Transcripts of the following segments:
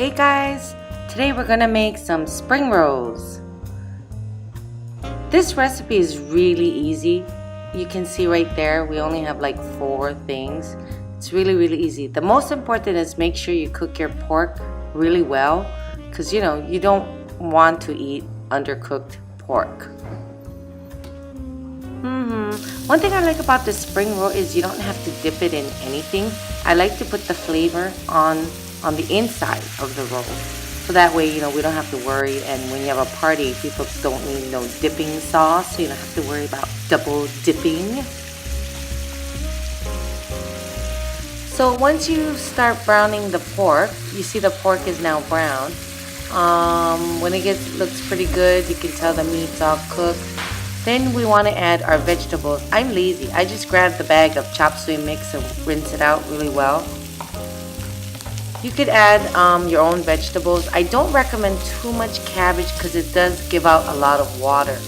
Hey guys, today we're gonna make some spring rolls. This recipe is really easy. You can see right there we only have like 4 things. It's really easy. The most important is make sure you cook your pork really well, because you don't want to eat undercooked pork. One thing I like about this spring roll is you don't have to dip it in anything. I like to put the flavor on the inside of the roll, so that way we don't have to worry, and when you have a party people don't need no dipping sauce, so you don't have to worry about double dipping. So once you start browning the pork, you see the pork is now brown. When it looks pretty good, you can tell the meat's all cooked. Then we want to add our vegetables. I'm lazy. I just grabbed the bag of chop suey mix and rinse it out really well. You could add your own vegetables. I don't recommend too much cabbage because it does give out a lot of water.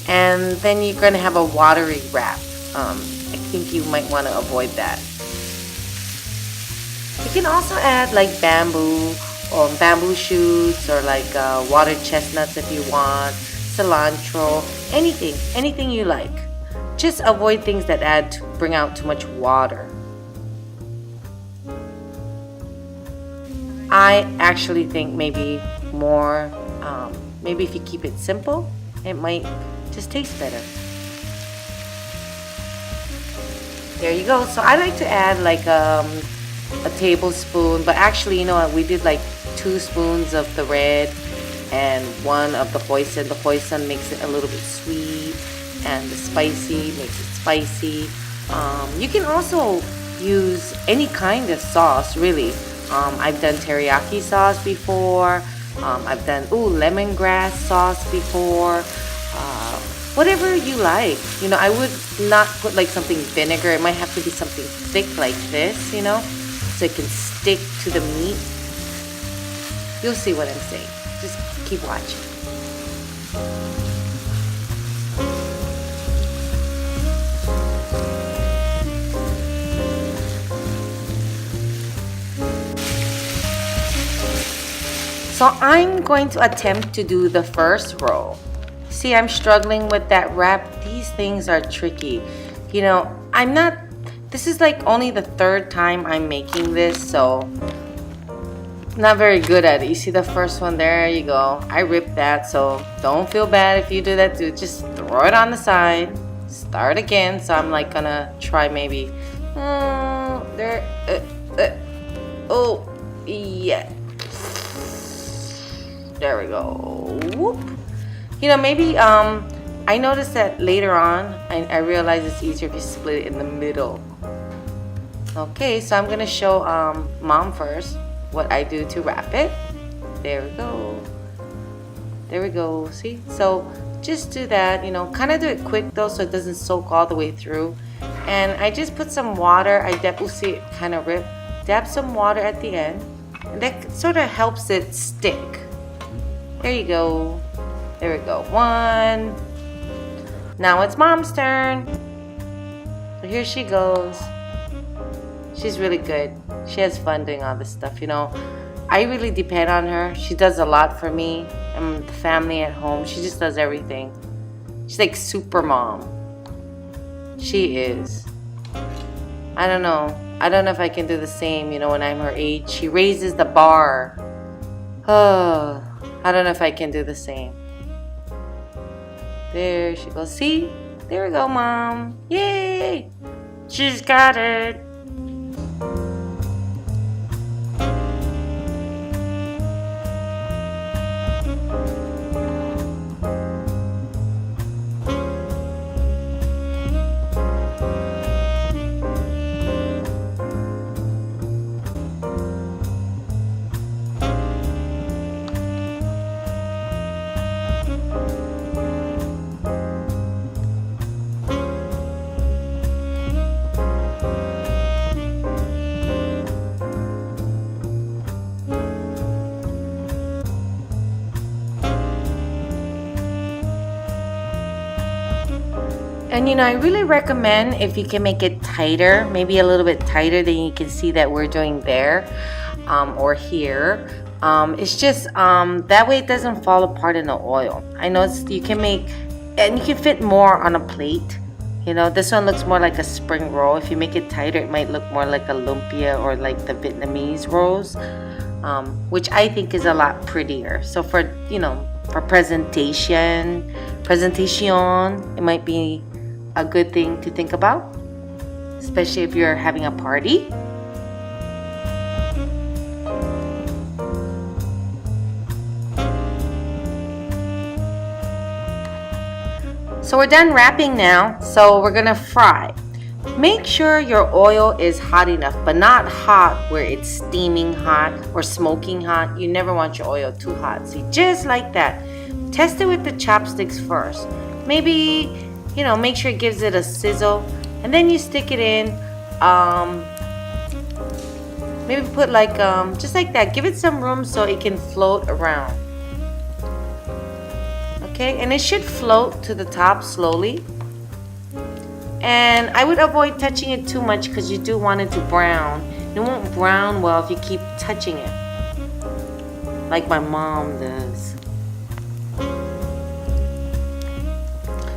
And then you're going to have a watery wrap. I think you might want to avoid that. You can also add like bamboo or bamboo shoots, or like water chestnuts if you want, cilantro, anything you like. Just avoid things that bring out too much water. I actually think maybe if you keep it simple, it might just taste better. There you go. So I like to add like a tablespoon, but actually, you know what, we did like 2 spoons of the red and 1 of the hoisin. The hoisin makes it a little bit sweet, and the spicy makes it spicy. You can also use any kind of sauce, really. I've done teriyaki sauce before. I've done lemongrass sauce before. Whatever you like. I would not put like something vinegar. It might have to be something thick like this, so it can stick to the meat. You'll see what I'm saying. Just keep watching. So I'm going to attempt to do the first roll. See, I'm struggling with that wrap. These things are tricky. This is like only the 3rd time I'm making this, so not very good at it. You see the first one, there you go. I ripped that, so don't feel bad if you do that too. Just throw it on the side, start again. So I'm like gonna try maybe yeah, there we go. Whoop. Maybe I noticed that later on I realized it's easier if you split it in the middle. Okay, so I'm gonna show Mom first what I do to wrap it. There we go. There we go. See? So just do that, kind of do it quick though, so it doesn't soak all the way through. And I just put some water. See it kind of rip. Dab some water at the end, and that sort of helps it stick. There you go. There we go. 1. Now it's Mom's turn. So here she goes. She's really good. She has fun doing all this stuff, I really depend on her. She does a lot for me and the family at home. She just does everything. She's like super mom. She is. I don't know if I can do the same, when I'm her age. She raises the bar. Oh, I don't know if I can do the same. There she goes. See? There we go, Mom. Yay! She's got it. And I really recommend if you can make it tighter, maybe a little bit tighter than you can see that we're doing there or here. It's just that way it doesn't fall apart in the oil. I know you can make, and you can fit more on a plate. You know, this one looks more like a spring roll. If you make it tighter, it might look more like a lumpia or like the Vietnamese rolls, which I think is a lot prettier. So for, you know, for presentation, it might be a good thing to think about, especially if you're having a party. So we're done wrapping now, so we're gonna fry. Make sure your oil is hot enough, but not hot where it's steaming hot or smoking hot. You never want your oil too hot. See, just like that. Test it with the chopsticks first. Maybe, you know, make sure it gives it a sizzle, and then you stick it in. Maybe put like, just like that. Give it some room so it can float around. Okay, and it should float to the top slowly. And I would avoid touching it too much because you do want it to brown. It won't brown well if you keep touching it, like my mom does.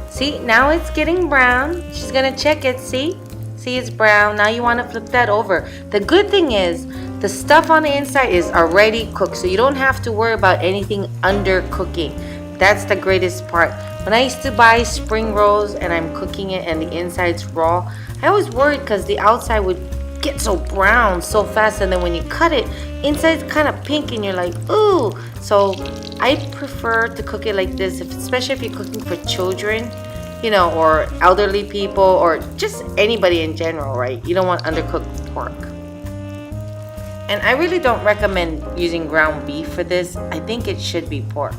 See, now it's getting brown. She's gonna check it, see? See, it's brown. Now you wanna flip that over. The good thing is, the stuff on the inside is already cooked, so you don't have to worry about anything undercooking. That's the greatest part. When I used to buy spring rolls and I'm cooking it and the inside's raw, I was worried because the outside would get so brown so fast, and then when you cut it, inside's kind of pink and you're like, ooh. So I prefer to cook it like this, especially if you're cooking for children, you know, or elderly people, or just anybody in general, right? You don't want undercooked pork. And I really don't recommend using ground beef for this. I think it should be pork.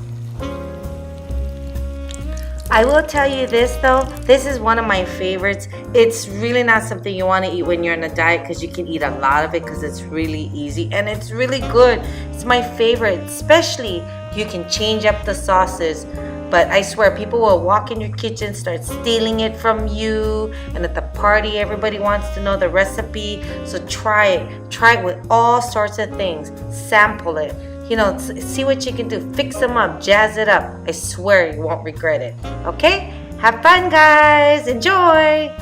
I will tell you this though, this is one of my favorites. It's really not something you want to eat when you're on a diet because you can eat a lot of it because it's really easy and it's really good. It's my favorite, especially you can change up the sauces. But I swear, people will walk in your kitchen, start stealing it from you, and at the party, everybody wants to know the recipe. So try it. Try it with all sorts of things. Sample it. You know, see what you can do. Fix them up, jazz it up. I swear you won't regret it. Okay? Have fun, guys. Enjoy.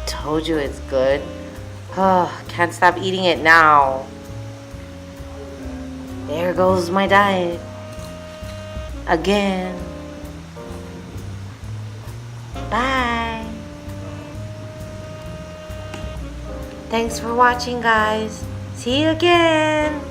Told you it's good. Oh, can't stop eating it now. There goes my diet. Again. Bye. Thanks for watching, guys. See you again.